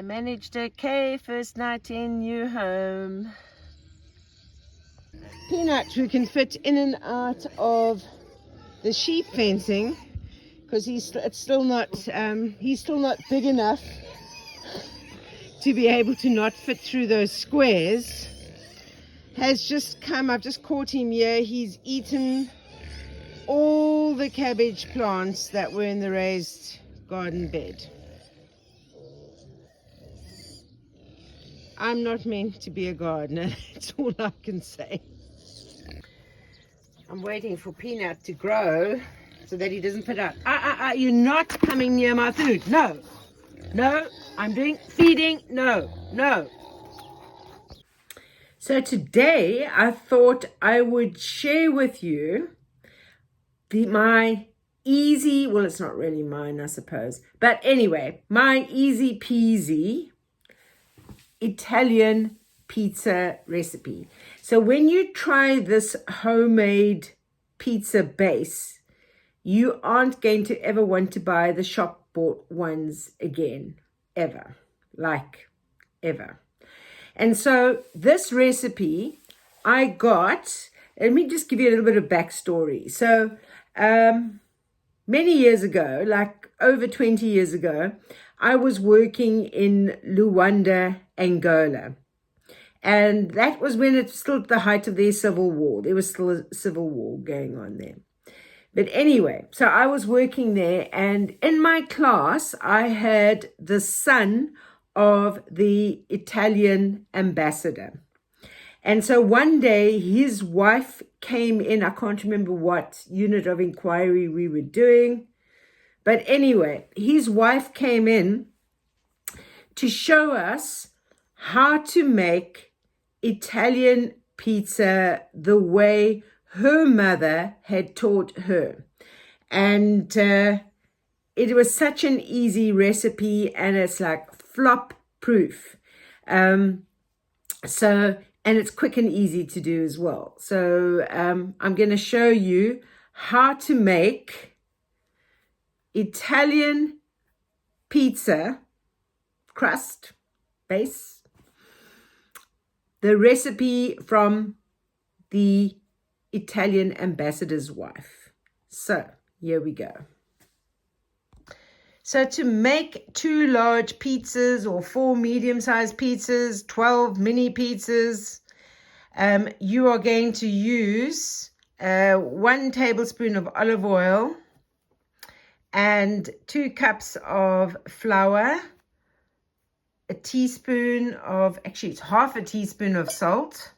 managed okay, first night in, new home. Peanut, who can fit in and out of the sheep fencing, because he's still not big enough to be able to not fit through those squares, has just come. I've just caught him here. He's eaten all the cabbage plants that were in the raised garden bed. I'm not meant to be a gardener, that's all I can say. I'm waiting for Peanut to grow so that he doesn't put out. You're not coming near my food. No, no, I'm doing feeding. No, no. So today I thought I would share with you my easy, well, it's not really mine, I suppose. But anyway, my easy peasy Italian pizza recipe. So when you try this homemade pizza base, you aren't going to ever want to buy the shop bought ones again, ever, like ever. And so this recipe I got, let me just give you a little bit of backstory. So many years ago, like over 20 years ago, I was working in Luanda, Angola. And that was when it's still at the height of their civil war. There was still a civil war going on there. But anyway, so I was working there, and in my class, I had the son of the Italian ambassador. And so one day his wife came in. I can't remember what unit of inquiry we were doing. But anyway, his wife came in to show us how to make Italian pizza the way her mother had taught her. And it was such an easy recipe, and it's like flop proof. And it's quick and easy to do as well. So I'm going to show you how to make Italian pizza crust base, the recipe from the Italian ambassador's wife. So here we go. So to make 2 large pizzas or 4 medium-sized pizzas, 12 mini pizzas, you are going to use 1 tablespoon of olive oil and 2 cups of flour, a teaspoon of, actually it's half a teaspoon of salt,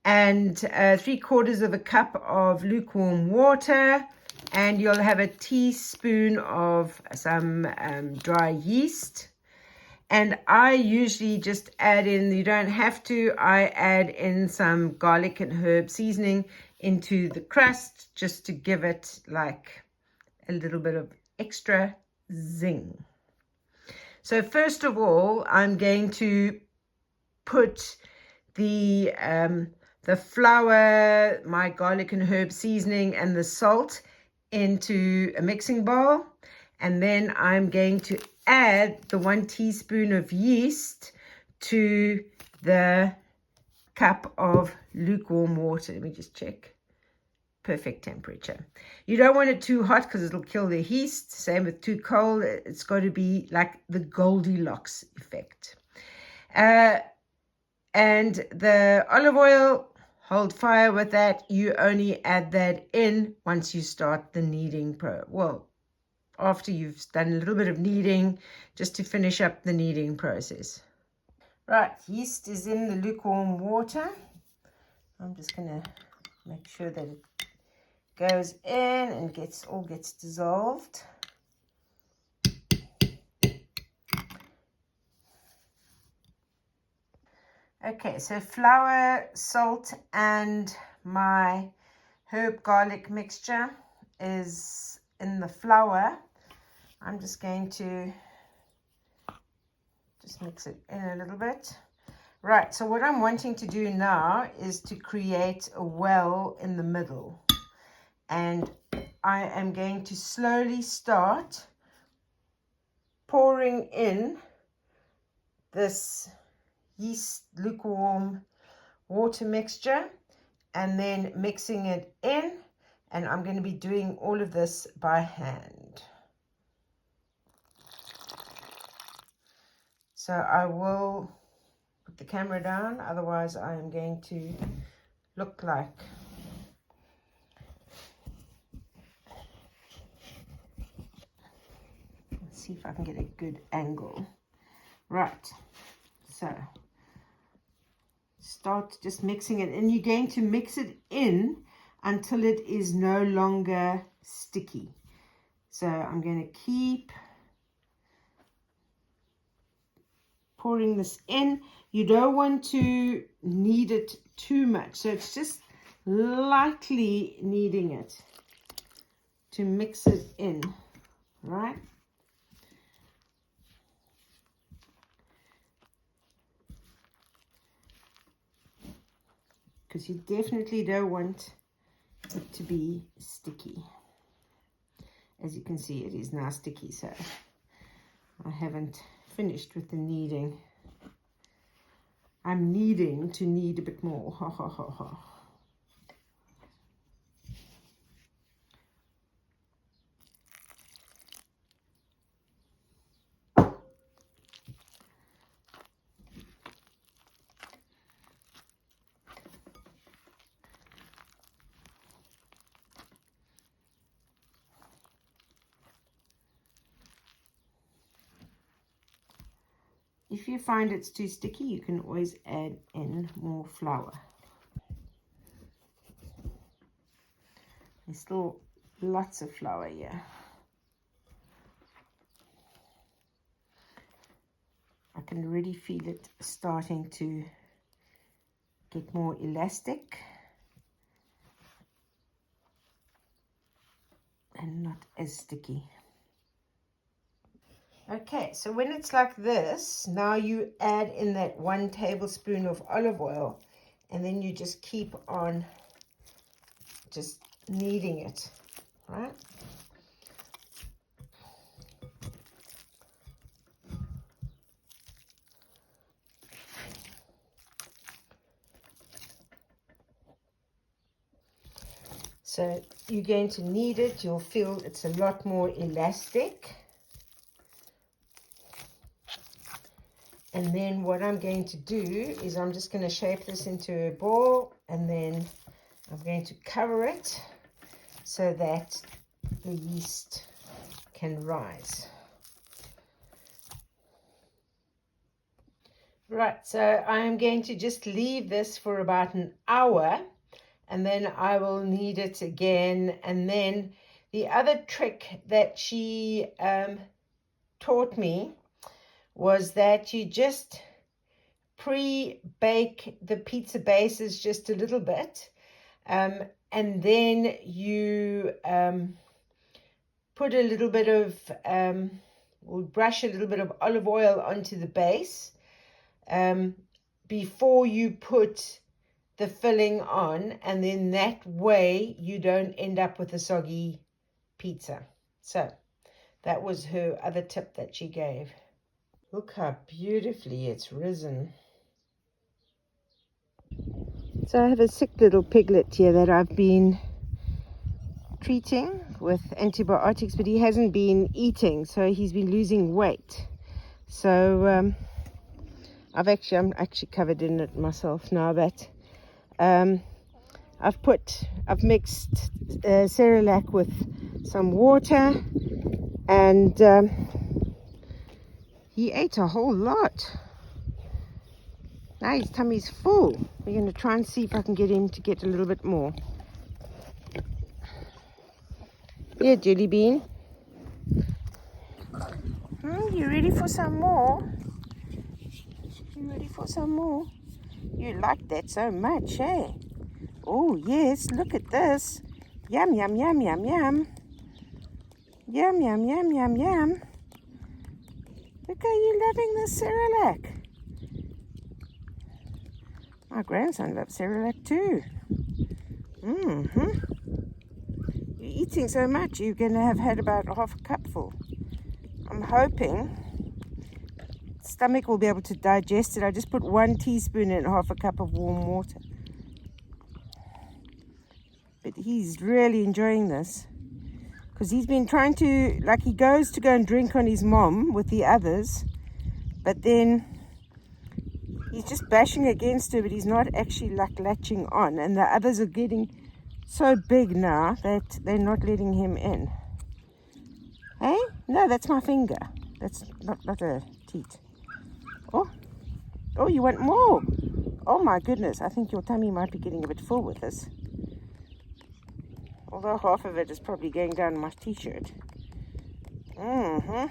and 3/4 of a cup of lukewarm water, and you'll have a teaspoon of some dry yeast. And I usually just add in, you don't have to, I add in some garlic and herb seasoning into the crust just to give it like a little bit of extra zing. So first of all, I'm going to put the flour, my garlic and herb seasoning, and the salt into a mixing bowl, and then I'm going to add the 1 teaspoon of yeast to the cup of lukewarm water. Let me just check. Perfect temperature. You don't want it too hot because it'll kill the yeast. Same with too cold. It's got to be like the Goldilocks effect. And the olive oil, hold fire with that. You only add that in once you start the kneading after you've done a little bit of kneading, just to finish up the kneading process. Right, yeast is in the lukewarm water. I'm just going to make sure that it goes in and gets dissolved. Okay, so flour, salt, and my herb garlic mixture is in the flour. I'm just going to just mix it in a little bit. Right, so what I'm wanting to do now is to create a well in the middle. And I am going to slowly start pouring in this yeast lukewarm water mixture and then mixing it in, and I'm going to be doing all of this by hand. So I will put the camera down, otherwise I am going to look like see if I can get a good angle. Right, so start just mixing it, and you're going to mix it in until it is no longer sticky. So I'm going to keep pouring this in. You don't want to knead it too much, so it's just lightly kneading it to mix it in, right? Because you definitely don't want it to be sticky. As you can see, it is now sticky, so I haven't finished with the kneading. I'm needing to knead a bit more. Ha ha ha ha. If you find it's too sticky, you can always add in more flour. There's still lots of flour here. I can already feel it starting to get more elastic and not as sticky. Okay, so when it's like this, now you add in that 1 tablespoon of olive oil, and then you just keep on just kneading it, right? So you're going to knead it, you'll feel it's a lot more elastic. And then what I'm going to do is I'm just going to shape this into a ball, and then I'm going to cover it so that the yeast can rise. Right, so I'm going to just leave this for about an hour, and then I will knead it again. And then the other trick that she taught me was that you just pre-bake the pizza bases just a little bit, and then you put a little bit of, or brush a little bit of olive oil onto the base before you put the filling on, and then that way you don't end up with a soggy pizza. So that was her other tip that she gave. Look how beautifully it's risen. So I have a sick little piglet here that I've been treating with antibiotics, but he hasn't been eating, so he's been losing weight. So I'm actually covered in it myself now, but I've mixed Cerelac with some water, and he ate a whole lot. Now his tummy's full. We're going to try and see if I can get him to get a little bit more. Here, Jelly Bean. You ready for some more? You ready for some more? You like that so much, eh? Oh, yes, look at this. Yum, yum, yum, yum, yum. Yum, yum, yum, yum, yum. Look how you loving this Cerelac. My grandson loves Cerelac too. You're eating so much, you're going to have had about half a cupful. I'm hoping it's stomach will be able to digest it. I just put 1 teaspoon in half a cup of warm water. But he's really enjoying this because he's been trying to, like, he goes to go and drink on his mom with the others, but then he's just bashing against her, but he's not actually like latching on, and the others are getting so big now that they're not letting him in. Hey? No, that's my finger. That's not a teat. Oh, you want more? Oh my goodness, I think your tummy might be getting a bit full with this. Although half of it is probably going down my t-shirt. And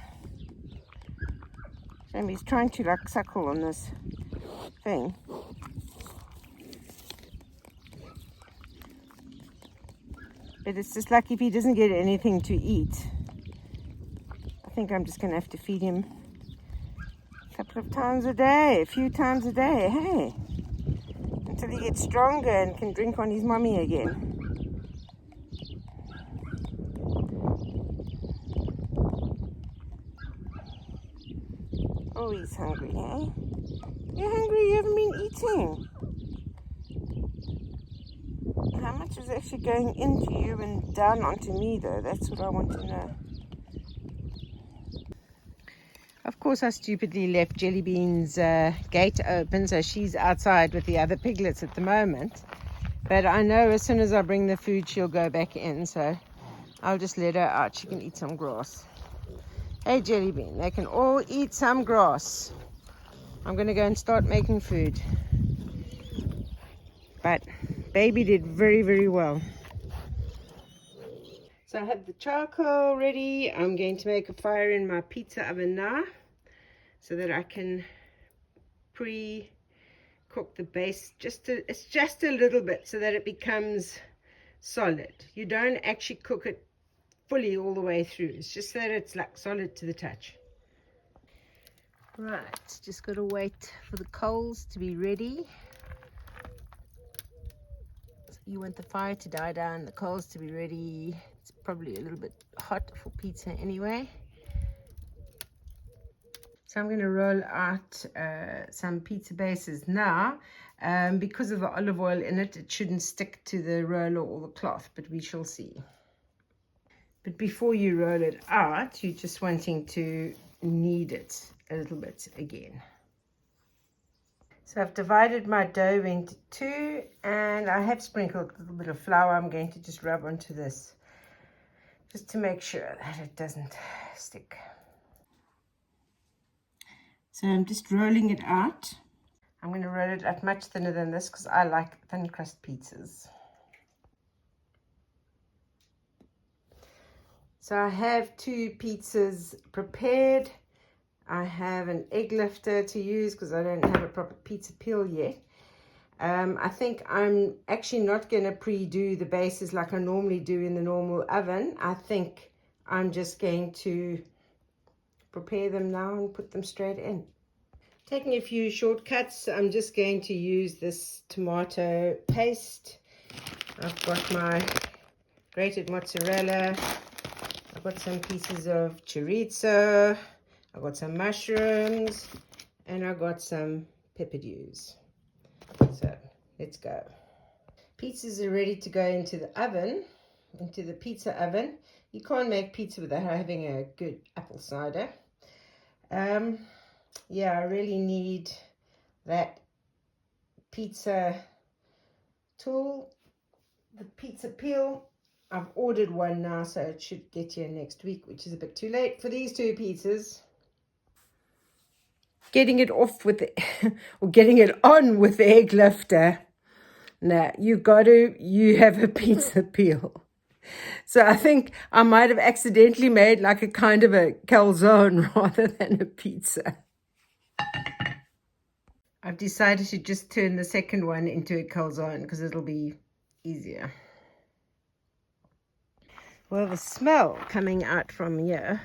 he's trying to like suckle on this thing. But it's just like if he doesn't get anything to eat, I think I'm just going to have to feed him a couple of times a day, a few times a day, hey, until he gets stronger and can drink on his mommy again. Oh, he's hungry, eh? You're hungry, you haven't been eating. How much is actually going into you and down onto me, though? That's what I want to know. Of course, I stupidly left Jellybean's gate open, so she's outside with the other piglets at the moment. But I know as soon as I bring the food, she'll go back in, so I'll just let her out. She can eat some grass. Hey, Jellybean, they can all eat some grass. I'm going to go and start making food. But baby did very, very well. So I have the charcoal ready. I'm going to make a fire in my pizza oven now so that I can pre-cook the base. It's just a little bit so that it becomes solid. You don't actually cook it fully all the way through. It's just that it's like solid to the touch. Right, just got to wait for the coals to be ready. So you want the fire to die down, the coals to be ready. It's probably a little bit hot for pizza anyway. So I'm going to roll out some pizza bases now. Because of the olive oil in it, it shouldn't stick to the roller or the cloth, but we shall see. But before you roll it out, you're just wanting to knead it a little bit again. So I've divided my dough into 2, and I have sprinkled a little bit of flour. I'm going to just rub onto this just to make sure that it doesn't stick. So I'm just rolling it out. I'm going to roll it out much thinner than this because I like thin crust pizzas. So I have 2 pizzas prepared. I have an egg lifter to use because I don't have a proper pizza peel yet. I think I'm actually not going to pre-do the bases like I normally do in the normal oven. I think I'm just going to prepare them now and put them straight in. Taking a few shortcuts, I'm just going to use this tomato paste. I've got my grated mozzarella. I've got some pieces of chorizo. I've got some mushrooms, and I've got some pepperdews. So let's go. Pizzas are ready to go into the oven, into the pizza oven. You can't make pizza without having a good apple cider. Yeah, I really need that pizza tool, the pizza peel. I've ordered one now, so it should get here next week, which is a bit too late for these 2 pizzas. Getting it off with or getting it on with the egg lifter. Now, you have a pizza peel. So I think I might have accidentally made like a kind of a calzone rather than a pizza. I've decided to just turn the second one into a calzone because it'll be easier. Well, the smell coming out from here.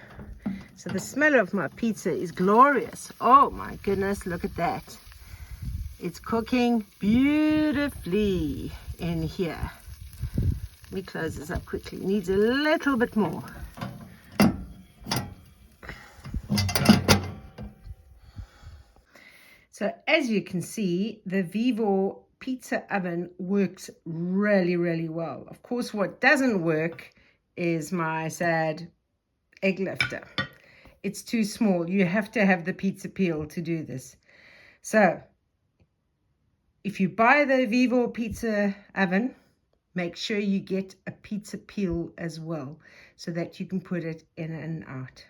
So the smell of my pizza is glorious. Oh my goodness, look at that. It's cooking beautifully in here. Let me close this up quickly. Needs a little bit more. So as you can see, the Vivo pizza oven works really, really well. Of course, what doesn't work is my sad egg lifter. It's too small. You have to have the pizza peel to do this. So if you buy the Vivo pizza oven, make sure you get a pizza peel as well so that you can put it in and out.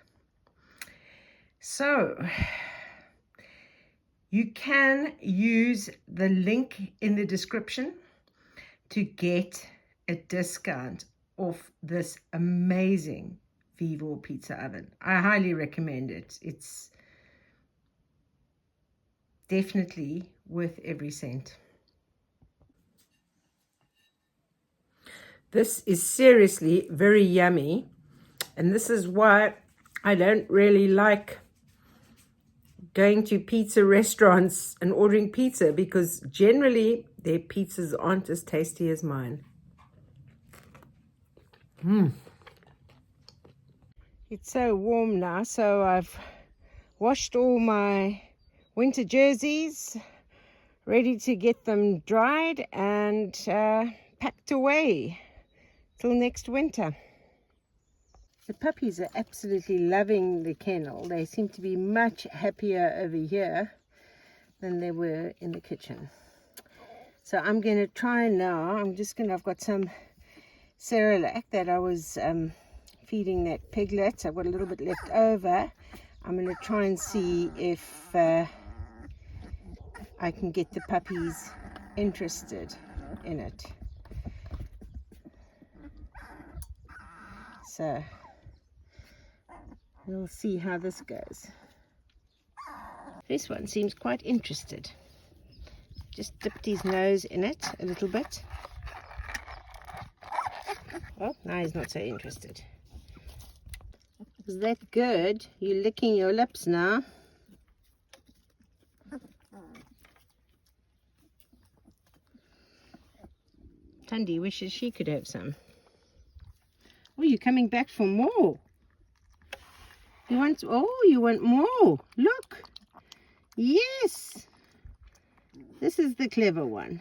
So you can use the link in the description to get a discount off this amazing Vivo pizza oven. I highly recommend it. It's definitely worth every cent. This is seriously very yummy, and this is why I don't really like going to pizza restaurants and ordering pizza, because generally their pizzas aren't as tasty as mine. It's so warm now, so I've washed all my winter jerseys, ready to get them dried and packed away till next winter. The puppies are absolutely loving the kennel. They seem to be much happier over here than they were in the kitchen. So I'm going to try now. I've got some Cerelac that I was feeding that piglet. I've got a little bit left over. I'm going to try and see if I can get the puppies interested in it. So we'll see how this goes. This one seems quite interested. Just dipped his nose in it a little bit. Oh, now he's not so interested. Is that good? You're licking your lips now. Tundi wishes she could have some. Oh, you're coming back for more. You want more. Look. Yes. This is the clever one.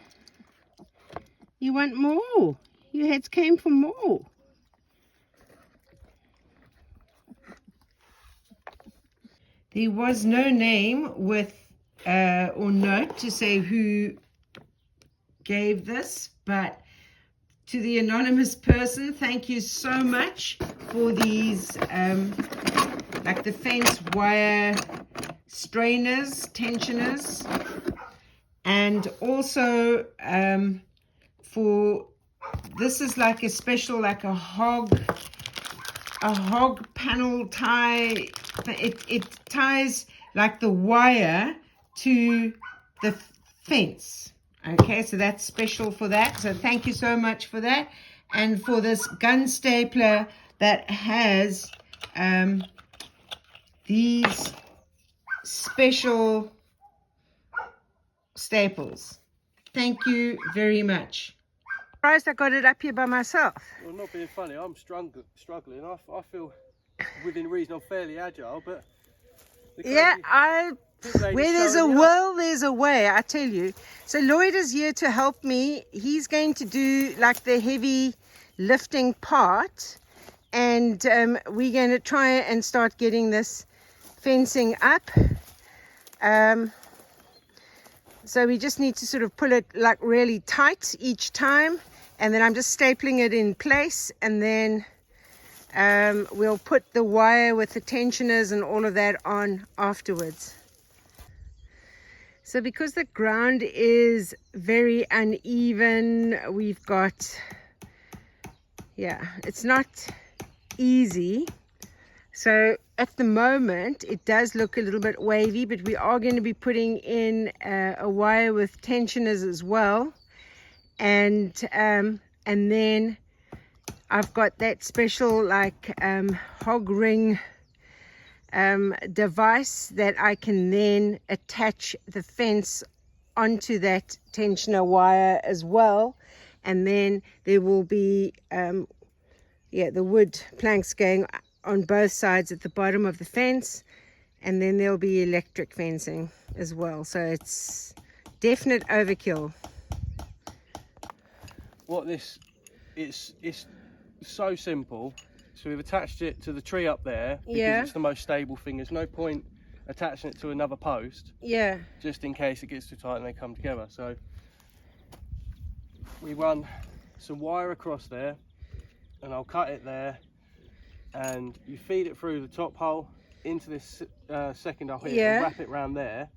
You want more. Your heads came for more. There was no name with or note to say who gave this, but to the anonymous person, thank you so much for these like the fence wire strainers, tensioners, and also for this is like a special, like a hog panel tie. It ties like the wire to the fence. Okay, so that's special for that. So thank you so much for that. And for this gun stapler that has these special staples. Thank you very much. Surprised I got it up here by myself. Well, not being funny, I'm struggling. I feel within reason I'm fairly agile, but yeah, where there's a will, there's a way, I tell you. So Lloyd is here to help me. He's going to do like the heavy lifting part, and we're going to try and start getting this fencing up. So we just need to sort of pull it like really tight each time, and then I'm just stapling it in place, and then we'll put the wire with the tensioners and all of that on afterwards. So because the ground is very uneven, we've got, it's not easy. So at the moment it does look a little bit wavy, but we are going to be putting in a wire with tensioners as well, and then I've got that special like hog ring device that I can then attach the fence onto that tensioner wire as well, and then there will be the wood planks going on both sides at the bottom of the fence, And then there'll be electric fencing as well. So it's definite overkill. What this, it's so simple. So we've attached it to the tree up there because Yeah. it's the most stable thing. There's no point attaching it to another post. Yeah. Just in case it gets too tight and they come together. So we run some wire across there, and I'll cut it there, and you feed it through the top hole into this second hole here, Yeah. and wrap it around there,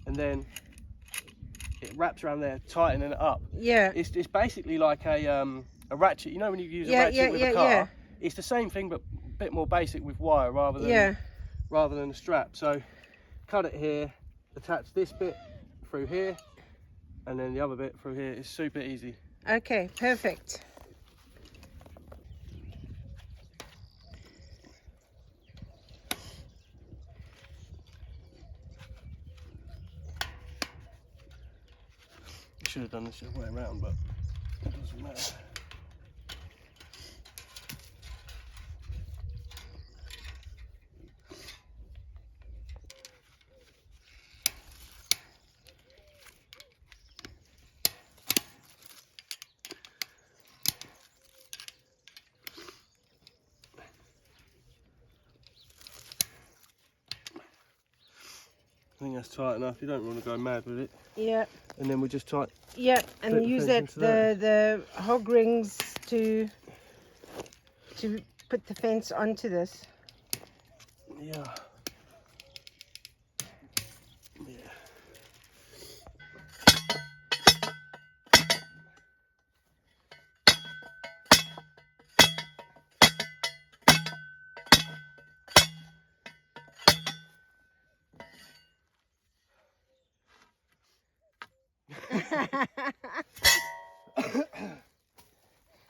and then it wraps around there, tightening it up. Yeah. It's basically like a ratchet. You know when you use a ratchet with a car? Yeah. It's the same thing, but a bit more basic with wire rather than a strap. So cut it here, attach this bit through here, and then the other bit through here. It's super easy. Okay, perfect. Should have done this the other way around, but it doesn't matter. I think that's tight enough. You don't want to go mad with it. Yeah. And then we just tighten. Yeah, and use the hog rings to put the fence onto this. Yeah.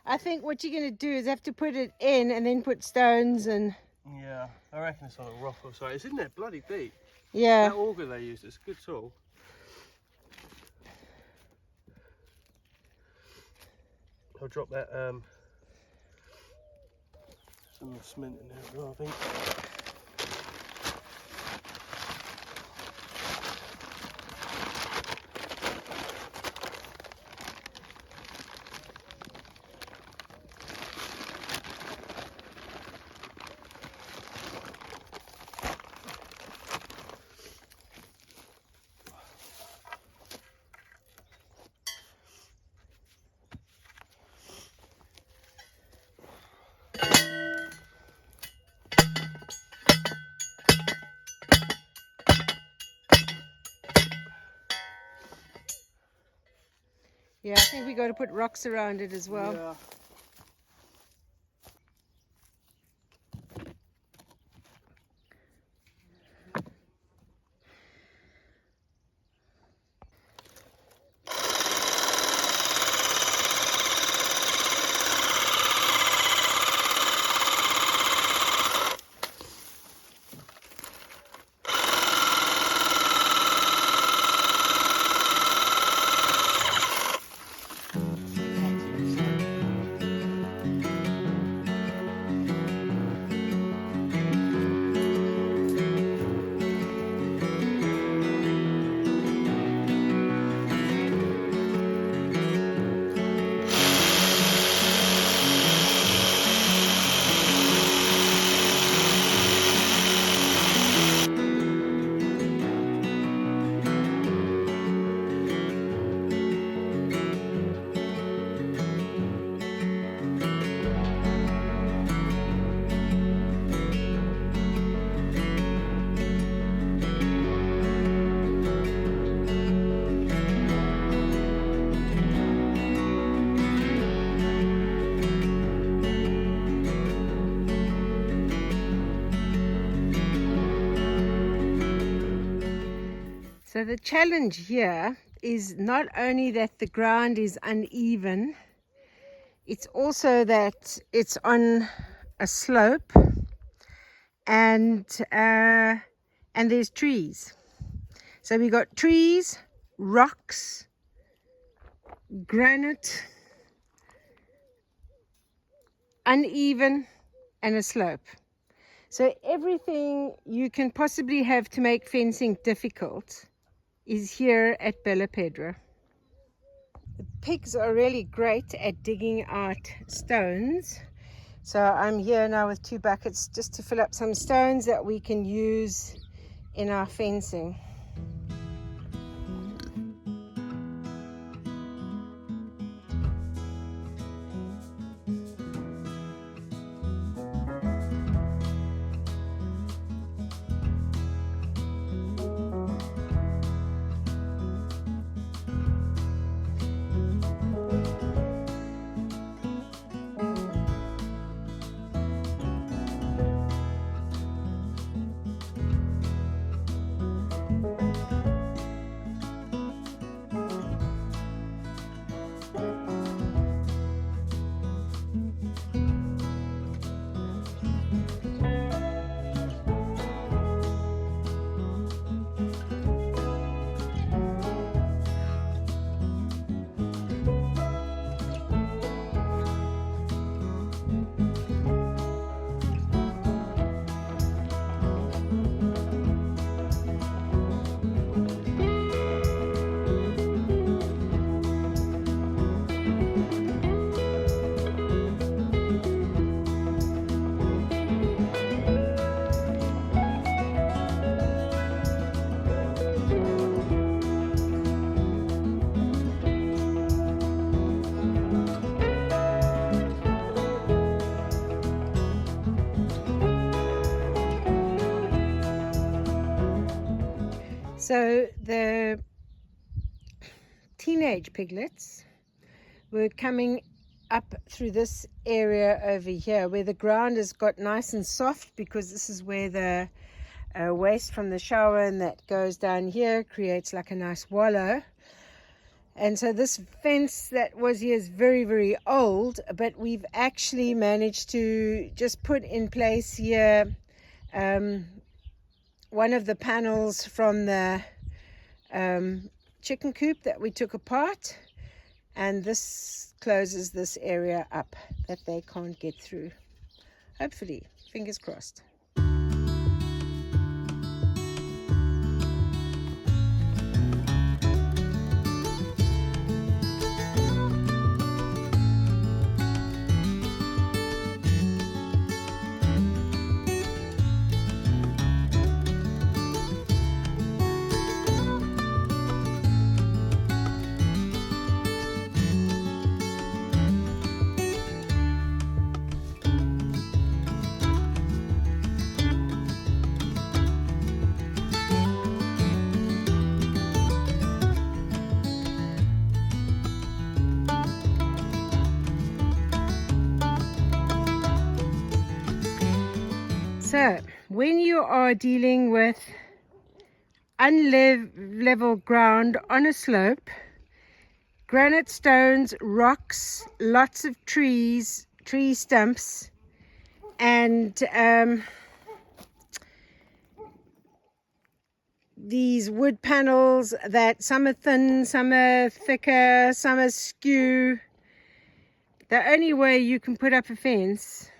I think what you're going to do is have to put it in and then put stones and... Yeah, I reckon it's on a rock or something. It's in there bloody deep. Yeah. That auger they used, it's a good tool. I'll drop that some cement in there as well, I think. Yeah, I think we got to put rocks around it as well. Yeah. So the challenge here is not only that the ground is uneven, it's also that it's on a slope and there's trees. So we got trees, rocks, granite, uneven, and a slope. So everything you can possibly have to make fencing difficult is here at Bella Pedra. The pigs are really great at digging out stones. So I'm here now with 2 buckets just to fill up some stones that we can use in our fencing. So the teenage piglets were coming up through this area over here where the ground has got nice and soft, because this is where the waste from the shower and that goes down here creates like a nice wallow. And so this fence that was here is very, very old, but we've actually managed to just put in place here one of the panels from the chicken coop that we took apart, and this closes this area up that they can't get through. Hopefully, fingers crossed. So when you are dealing with unlevel ground on a slope, granite stones, rocks, lots of trees, tree stumps, and these wood panels that some are thin, some are thicker, some are skew, the only way you can put up a fence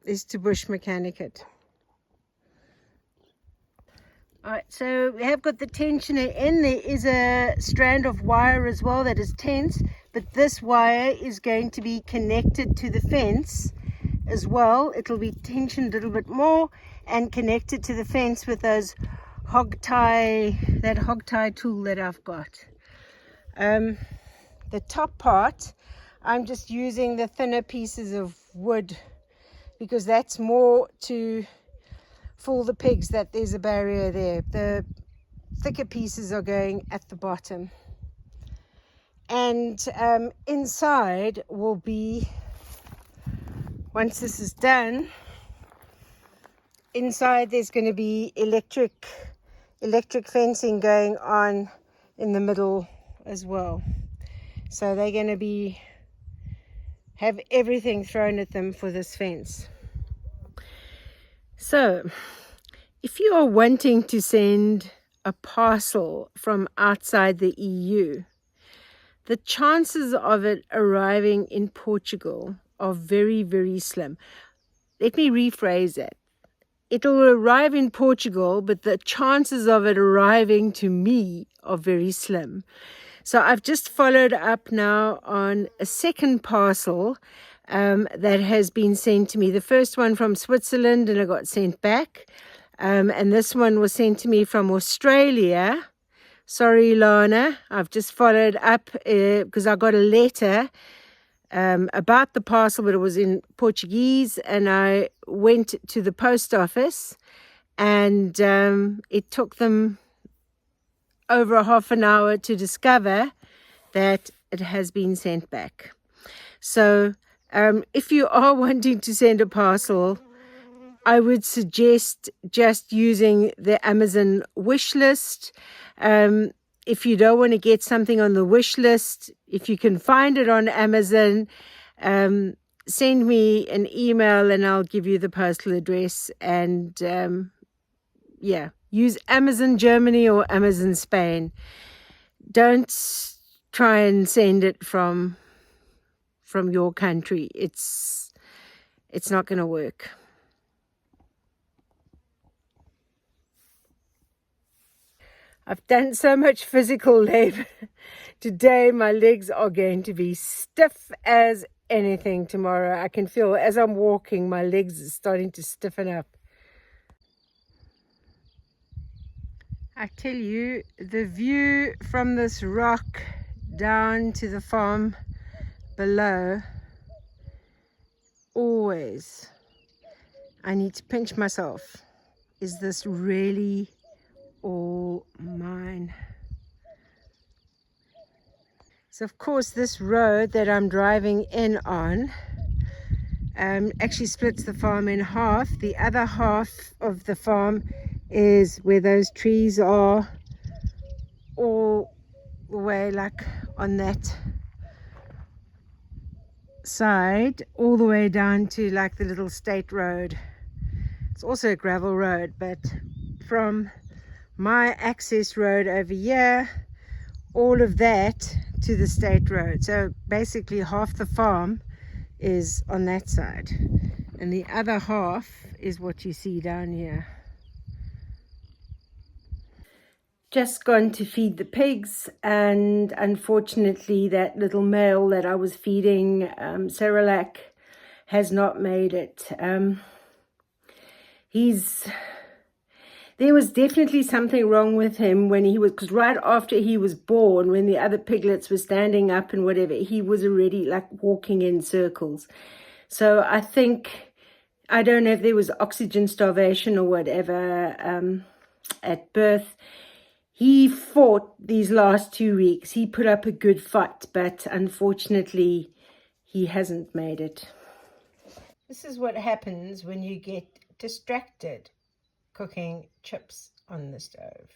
is to bush mechanic it. Alright, so we have got the tensioner in. There is a strand of wire as well that is tense, but this wire is going to be connected to the fence as well. It'll be tensioned a little bit more and connected to the fence with those hog tie tool that I've got. The top part, I'm just using the thinner pieces of wood because that's more to fool the pigs that there's a barrier there. The thicker pieces are going at the bottom, and inside will be, once this is done, inside there's going to be electric fencing going on in the middle as well. So they're going to have everything thrown at them for this fence. So, if you are wanting to send a parcel from outside the EU, the chances of it arriving in Portugal are very, very slim. Let me rephrase that. it'll arrive in Portugal, but the chances of it arriving to me are very slim. So I've just followed up now on a second parcel that has been sent to me. The first one from Switzerland, and it got sent back. And this one was sent to me from Australia. Sorry, Lana. I've just followed up because I got a letter about the parcel, but it was in Portuguese, and I went to the post office, and it took them over a half an hour to discover that it has been sent back. So if you are wanting to send a parcel, I would suggest just using the Amazon wish list. If you don't want to get something on the wish list, if you can find it on Amazon, send me an email and I'll give you the postal address. And use Amazon Germany or Amazon Spain. Don't try and send it from your country. It's not going to work. I've done so much physical labor today. My legs are going to be stiff as anything tomorrow. I can feel as I'm walking, my legs are starting to stiffen up. I tell you, the view from this rock down to the farm below, always, I need to pinch myself. Is this really all mine? So of course this road that I'm driving in on actually splits the farm in half. The other half of the farm is where those trees are, all the way like on that side, all the way down to like the little state road. It's also a gravel road, but from my access road over here, all of that to the state road. So basically half the farm is on that side, and the other half is what you see down here. Just gone to feed the pigs, and unfortunately that little male that I was feeding Cerelac has not made it. There was definitely something wrong with him when he was, because right after he was born, when the other piglets were standing up and whatever, he was already like walking in circles. So I don't know if there was oxygen starvation or whatever at birth. He fought these last 2 weeks. He put up a good fight, but unfortunately he hasn't made it. This is what happens when you get distracted cooking chips on the stove.